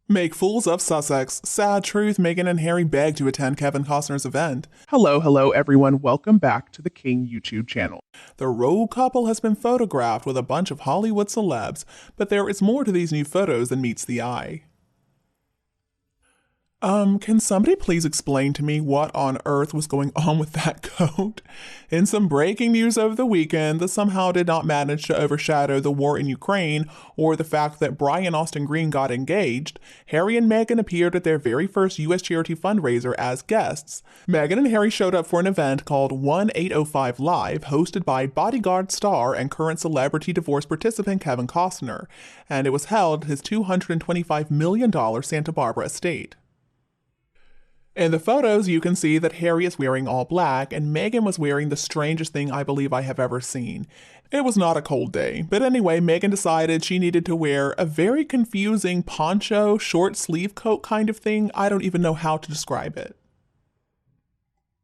Make fools of Sussex. Sad truth, Meghan and Harry beg to attend Kevin Costner's event. Hello everyone. Welcome back to the King YouTube channel. The royal couple has been photographed with a bunch of Hollywood celebs, but there is more to these new photos than meets the eye. Can somebody please explain to me what on earth was going on with that coat? In some breaking news over the weekend, this somehow did not manage to overshadow the war in Ukraine or the fact that Brian Austin Green got engaged. Harry and Meghan appeared at their very first U.S. charity fundraiser as guests. Meghan and Harry showed up for an event called 1805 Live, hosted by Bodyguard star and current celebrity divorce participant Kevin Costner, and it was held at his $225 million Santa Barbara estate. In the photos, you can see that Harry is wearing all black and Meghan was wearing the strangest thing I believe I have ever seen. It was not a cold day, but anyway, Meghan decided she needed to wear a very confusing poncho, short sleeve coat kind of thing. I don't even know how to describe it.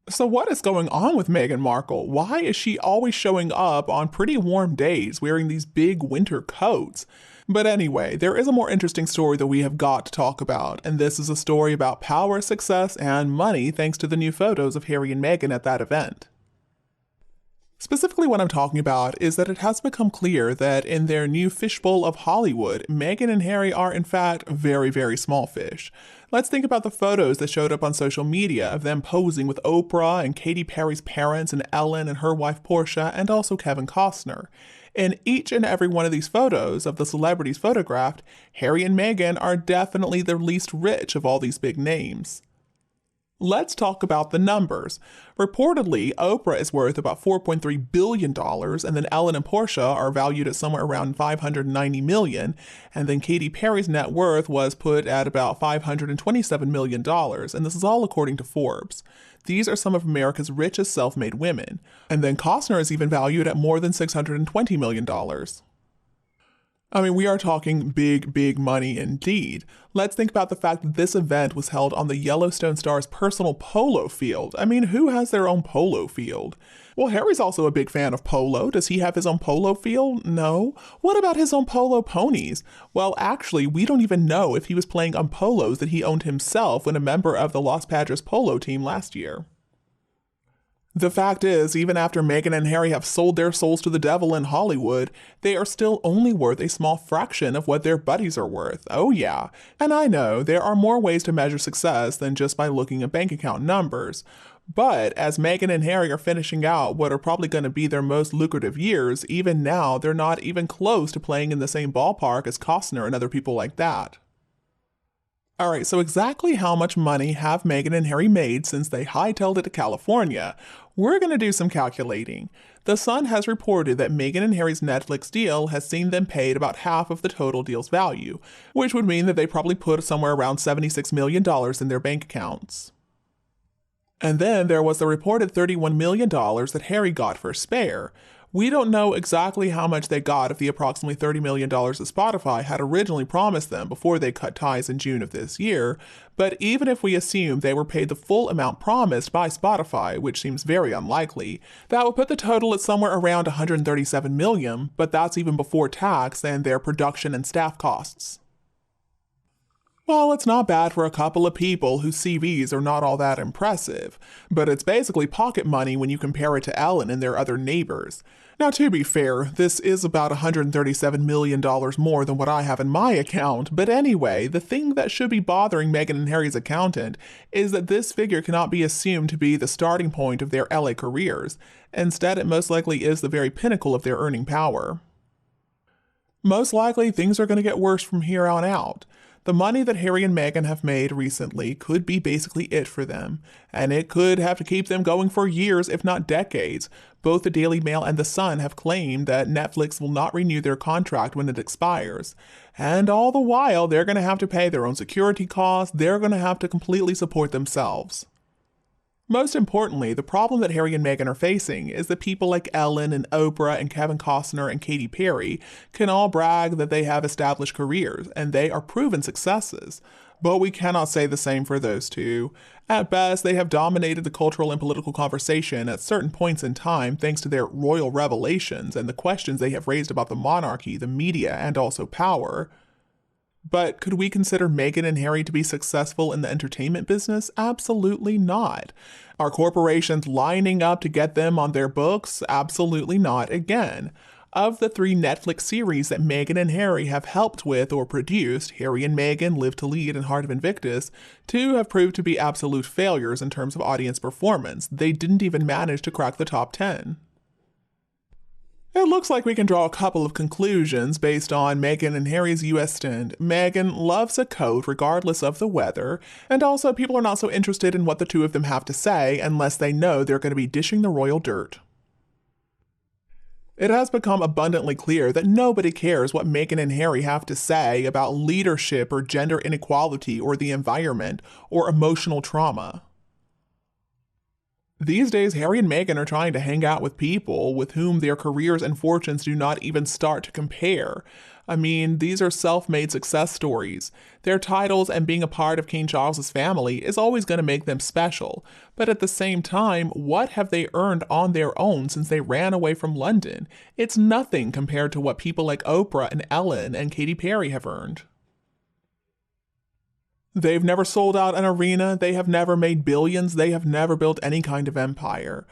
So what is going on with Meghan Markle? Why is she always showing up on pretty warm days wearing these big winter coats? But anyway, there is a more interesting story that we have got to talk about, and this is a story about power, success, and money thanks to the new photos of Harry and Meghan at that event. Specifically, what I'm talking about is that it has become clear that in their new fishbowl of Hollywood, Meghan and Harry are in fact very small fish. Let's think about the photos that showed up on social media of them posing with Oprah and Katy Perry's parents and Ellen and her wife Portia and also Kevin Costner. In each and every one of these photos of the celebrities photographed, Harry and Meghan are definitely the least rich of all these big names. Let's talk about the numbers. Reportedly, Oprah is worth about $4.3 billion, and then Ellen and Portia are valued at somewhere around $590 million, and then Katy Perry's net worth was put at about $527 million, and this is all according to Forbes. These are some of America's richest self-made women, and then Costner is even valued at more than $620 million. I mean, we are talking big money indeed. Let's think about the fact that this event was held on the Yellowstone Star's personal polo field. I mean, who has their own polo field? Well, Harry's also a big fan of polo. Does he have his own polo field? No. What about his own polo ponies? Well, actually, we don't even know if he was playing on polos that he owned himself when a member of the Los Padres polo team last year. The fact is, even after Meghan and Harry have sold their souls to the devil in Hollywood, they are still only worth a small fraction of what their buddies are worth. Oh yeah. And I know, there are more ways to measure success than just by looking at bank account numbers. But as Meghan and Harry are finishing out what are probably going to be their most lucrative years, even now they're not even close to playing in the same ballpark as Costner and other people like that. Alright, so exactly how much money have Meghan and Harry made since they hightailed it to California? We're going to do some calculating. The Sun has reported that Meghan and Harry's Netflix deal has seen them paid about half of the total deal's value, which would mean that they probably put somewhere around $76 million in their bank accounts. And then there was the reported $31 million that Harry got for Spare. We don't know exactly how much they got of the approximately $30 million that Spotify had originally promised them before they cut ties in June of this year, but even if we assume they were paid the full amount promised by Spotify, which seems very unlikely, that would put the total at somewhere around $137 million, but that's even before tax and their production and staff costs. Well, it's not bad for a couple of people whose CVs are not all that impressive, but it's basically pocket money when you compare it to Ellen and their other neighbors. Now, to be fair, this is about $137 million more than what I have in my account, but anyway, the thing that should be bothering Meghan and Harry's accountant is that this figure cannot be assumed to be the starting point of their LA careers. Instead, it most likely is the very pinnacle of their earning power. Most likely, things are going to get worse from here on out. The money that Harry and Meghan have made recently could be basically it for them, and it could have to keep them going for years, if not decades. Both the Daily Mail and the Sun have claimed that Netflix will not renew their contract when it expires. And all the while, they're going to have to pay their own security costs, they're going to have to completely support themselves. Most importantly, the problem that Harry and Meghan are facing is that people like Ellen and Oprah and Kevin Costner and Katy Perry can all brag that they have established careers and they are proven successes. But we cannot say the same for those two. At best, they have dominated the cultural and political conversation at certain points in time thanks to their royal revelations and the questions they have raised about the monarchy, the media, and also power. But could we consider Meghan and Harry to be successful in the entertainment business? Absolutely not. Are corporations lining up to get them on their books? Absolutely not again. Of the 3 Netflix series that Meghan and Harry have helped with or produced, Harry and Meghan, Live to Lead, and Heart of Invictus, 2 have proved to be absolute failures in terms of audience performance. They didn't even manage to crack the top 10. It looks like we can draw a couple of conclusions based on Meghan and Harry's US stint. Meghan loves a coat regardless of the weather, and also people are not so interested in what the 2 of them have to say unless they know they're going to be dishing the royal dirt. It has become abundantly clear that nobody cares what Meghan and Harry have to say about leadership or gender inequality or the environment or emotional trauma. These days, Harry and Meghan are trying to hang out with people with whom their careers and fortunes do not even start to compare. I mean, these are self-made success stories. Their titles and being a part of King Charles's family is always going to make them special. But at the same time, what have they earned on their own since they ran away from London? It's nothing compared to what people like Oprah and Ellen and Katy Perry have earned. They've never sold out an arena, they have never made billions, they have never built any kind of empire.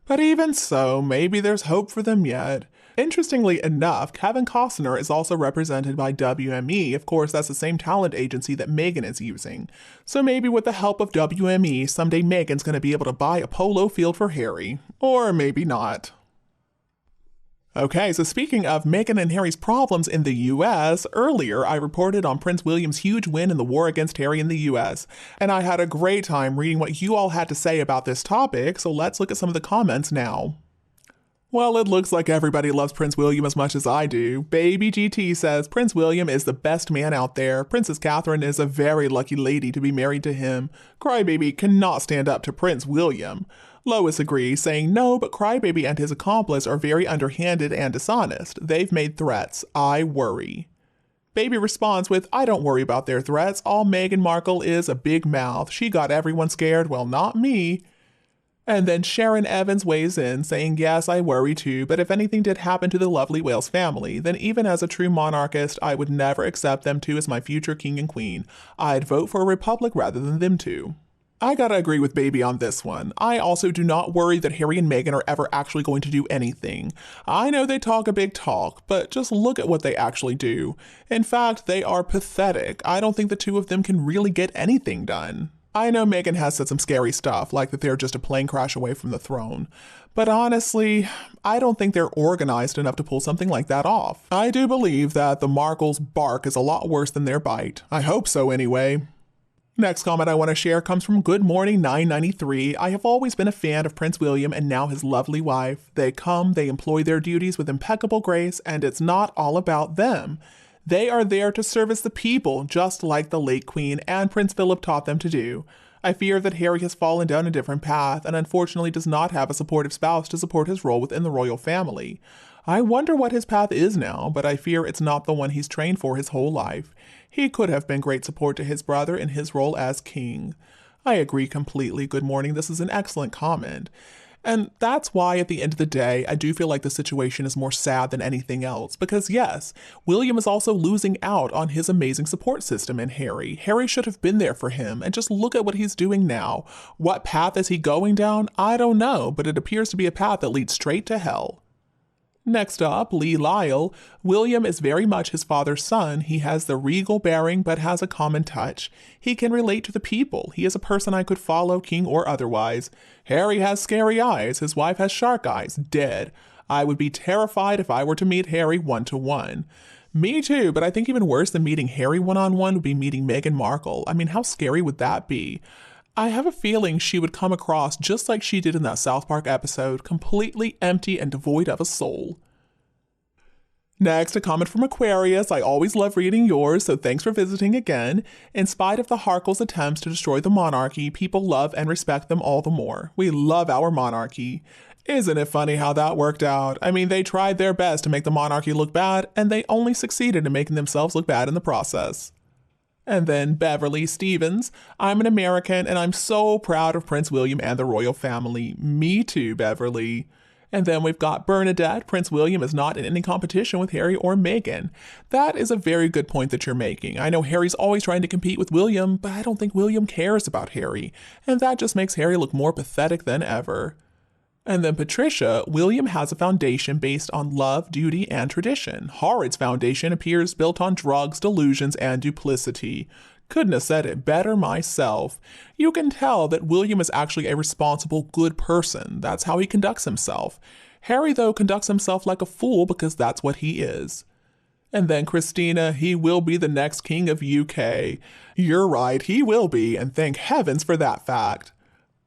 But even so, maybe there's hope for them yet. Interestingly enough, Kevin Costner is also represented by WME. Of course, that's the same talent agency that Meghan is using. So maybe with the help of WME, someday Meghan's going to be able to buy a polo field for Harry. Or maybe not. Okay, so speaking of Meghan and Harry's problems in the US, earlier I reported on Prince William's huge win in the war against Harry in the US, and I had a great time reading what you all had to say about this topic, so let's look at some of the comments now. Well, it looks like everybody loves Prince William as much as I do. Baby GT says, Prince William is the best man out there. Princess Catherine is a very lucky lady to be married to him. Crybaby cannot stand up to Prince William. Lois agrees, saying, no, but Crybaby and his accomplice are very underhanded and dishonest. They've made threats. I worry. Baby responds with, I don't worry about their threats. All Meghan Markle is a big mouth. She got everyone scared. Well, not me. And then Sharon Evans weighs in, saying, yes, I worry too, but if anything did happen to the lovely Wales family, then even as a true monarchist, I would never accept them two as my future king and queen. I'd vote for a republic rather than them two. I gotta agree with Baby on this one. I also do not worry that Harry and Meghan are ever actually going to do anything. I know they talk a big talk, but just look at what they actually do. In fact, they are pathetic. I don't think the two of them can really get anything done. I know Meghan has said some scary stuff, like that they're just a plane crash away from the throne. But honestly, I don't think they're organized enough to pull something like that off. I do believe that the Markles' bark is a lot worse than their bite. I hope so anyway. Next comment I want to share comes from Good Morning 993. I have always been a fan of Prince William and now his lovely wife. They employ their duties with impeccable grace, and it's not all about them. They are there to service the people, just like the late Queen and Prince Philip taught them to do. I fear that Harry has fallen down a different path and unfortunately does not have a supportive spouse to support his role within the royal family. I wonder what his path is now, but I fear it's not the one he's trained for his whole life. He could have been great support to his brother in his role as king. I agree completely. Good morning. This is an excellent comment. And that's why at the end of the day, I do feel like the situation is more sad than anything else. Because yes, William is also losing out on his amazing support system in Harry. Harry should have been there for him, and just look at what he's doing now. What path is he going down? I don't know, but it appears to be a path that leads straight to hell. Next up, Lee Lyle. William is very much his father's son. He has the regal bearing but has a common touch. He can relate to the people. He is a person I could follow, king or otherwise. Harry has scary eyes. His wife has shark eyes. Dead. I would be terrified if I were to meet Harry one-to-one. Me too, but I think even worse than meeting Harry one-on-one would be meeting Meghan Markle. I mean, how scary would that be? I have a feeling she would come across just like she did in that South Park episode, completely empty and devoid of a soul. Next, a comment from Aquarius. I always love reading yours, so thanks for visiting again. In spite of the Harkles' attempts to destroy the monarchy, people love and respect them all the more. We love our monarchy. Isn't it funny how that worked out? I mean, they tried their best to make the monarchy look bad, and they only succeeded in making themselves look bad in the process. And then Beverly Stevens. I'm an American and I'm so proud of Prince William and the royal family. Me too, Beverly. And then we've got Bernadette. Prince William is not in any competition with Harry or Meghan. That is a very good point that you're making. I know Harry's always trying to compete with William, but I don't think William cares about Harry. And that just makes Harry look more pathetic than ever. And then Patricia, William has a foundation based on love, duty, and tradition. Horrid's foundation appears built on drugs, delusions, and duplicity. Couldn't have said it better myself. You can tell that William is actually a responsible, good person. That's how he conducts himself. Harry, though, conducts himself like a fool because that's what he is. And then Christina, he will be the next king of UK. You're right, he will be, and thank heavens for that fact.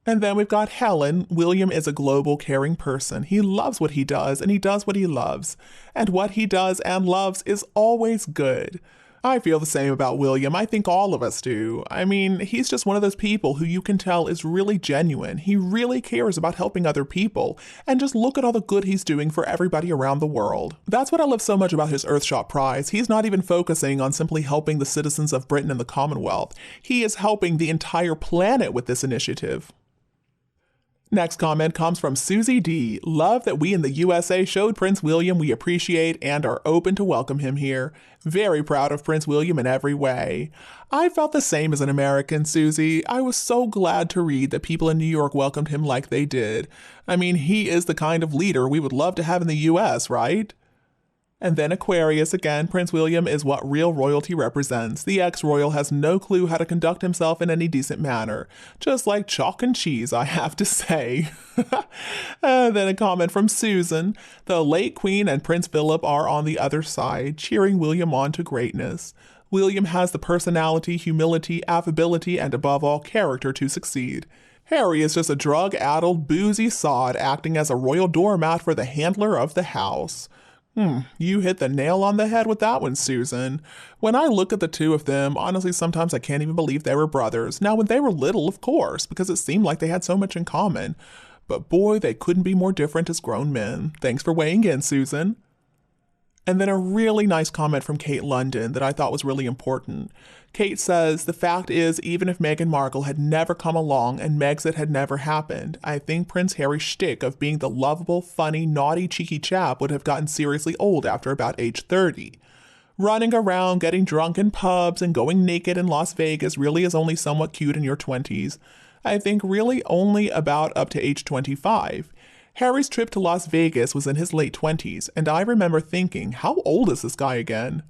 And then we've got Helen. William is a global, caring person. He loves what he does, and he does what he loves. And what he does and loves is always good. I feel the same about William. I think all of us do. I mean, he's just one of those people who you can tell is really genuine. He really cares about helping other people. And just look at all the good he's doing for everybody around the world. That's what I love so much about his Earthshot Prize. He's not even focusing on simply helping the citizens of Britain and the Commonwealth. He is helping the entire planet with this initiative. Next comment comes from Susie D. Love that we in the USA showed Prince William we appreciate and are open to welcome him here. Very proud of Prince William in every way. I felt the same as an American, Susie. I was so glad to read that people in New York welcomed him like they did. I mean, he is the kind of leader we would love to have in the US, right? And then Aquarius again, Prince William is what real royalty represents. The ex-royal has no clue how to conduct himself in any decent manner. Just like chalk and cheese, I have to say. Then a comment from Susan. The late Queen and Prince Philip are on the other side, cheering William on to greatness. William has the personality, humility, affability, and above all, character to succeed. Harry is just a drug-addled, boozy sod acting as a royal doormat for the handler of the house. You hit the nail on the head with that one, Susan. When I look at the two of them, honestly, sometimes I can't even believe they were brothers. Now, when they were little, of course, because it seemed like they had so much in common. But boy, they couldn't be more different as grown men. Thanks for weighing in, Susan. And then a really nice comment from Kate London that I thought was really important. Kate says, the fact is, even if Meghan Markle had never come along and Megxit had never happened, I think Prince Harry's shtick of being the lovable, funny, naughty, cheeky chap would have gotten seriously old after about age 30. Running around, getting drunk in pubs, and going naked in Las Vegas really is only somewhat cute in your 20s. I think really only about up to age 25. Harry's trip to Las Vegas was in his late 20s, and I remember thinking, how old is this guy again?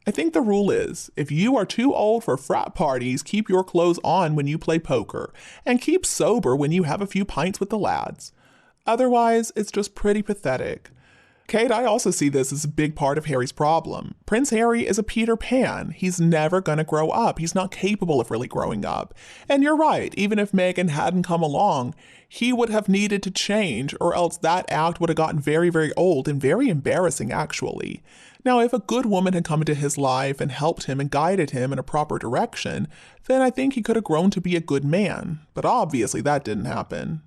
I think the rule is, if you are too old for frat parties, keep your clothes on when you play poker, and keep sober when you have a few pints with the lads. Otherwise, it's just pretty pathetic. Kate, I also see this as a big part of Harry's problem. Prince Harry is a Peter Pan. He's never going to grow up. He's not capable of really growing up. And you're right, even if Meghan hadn't come along, he would have needed to change, or else that act would have gotten very, very old and very embarrassing, actually. Now, if a good woman had come into his life and helped him and guided him in a proper direction, then I think he could have grown to be a good man. But obviously that didn't happen.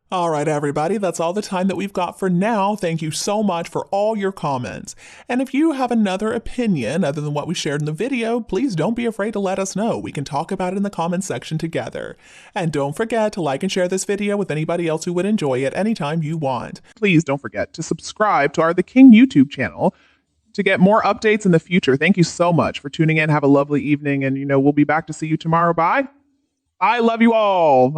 All right, everybody, that's all the time that we've got for now. Thank you so much for all your comments. And if you have another opinion other than what we shared in the video, please don't be afraid to let us know. We can talk about it in the comments section together. And don't forget to like and share this video with anybody else who would enjoy it anytime you want. Please don't forget to subscribe to our The King YouTube channel to get more updates in the future. Thank you so much for tuning in. Have a lovely evening, and we'll be back to see you tomorrow. Bye. I love you all.